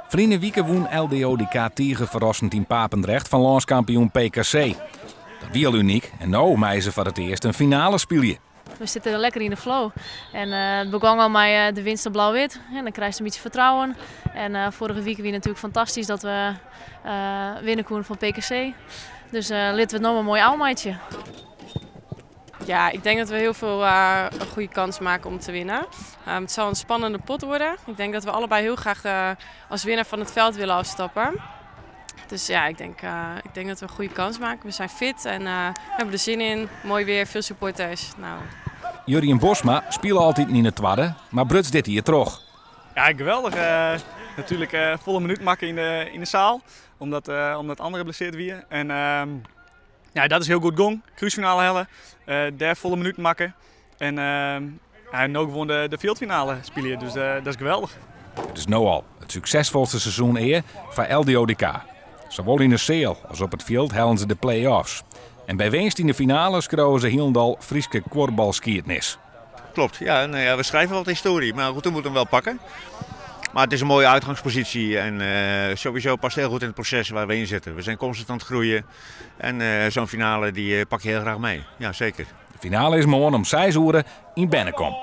Vrienden Wieke woen LDODK tegen verrassend in Papendrecht van landskampioen PKC. Dat was uniek en nou mij ze voor het eerst een finale spelen. We zitten lekker in de flow. En het begon al met de winst op blauw-wit. En dan krijg je een beetje vertrouwen. En vorige week was natuurlijk fantastisch dat we winnen konden van PKC. Dus laten we het nog een mooi aalmaatje. Ja, ik denk dat we heel veel een goede kans maken om te winnen. Het zal een spannende pot worden. Ik denk dat we allebei heel graag als winnaar van het veld willen afstappen. Dus ja, ik denk dat we een goede kans maken. We zijn fit en hebben er zin in. Mooi weer, veel supporters. Nou. Jurien Bosma speelde altijd niet in het tweede, maar Bruts dit hier terug. Ja, geweldig. Natuurlijk volle minuut maken in de zaal, omdat anderen geblesseerd weer. En ja, dat is heel goed gong. Cruisfinale hellen, daar volle minuut maken. En nu gewoon de veldfinale spelen, dus dat is geweldig. Het is nu al het succesvolste seizoen eer van LDODK. Zowel in de zeel als op het veld halen ze de play-offs. En bij winst in de finale schreeuwen ze Hielendal Frieske korfbalskiertnis. Klopt, ja, nou ja, we schrijven wat historie, maar goed, we moeten hem wel pakken. Maar het is een mooie uitgangspositie en sowieso past heel goed in het proces waar we in zitten. We zijn constant aan het groeien en zo'n finale die pak je heel graag mee. Ja, zeker. De finale is morgen om 6 uur in Bennekom.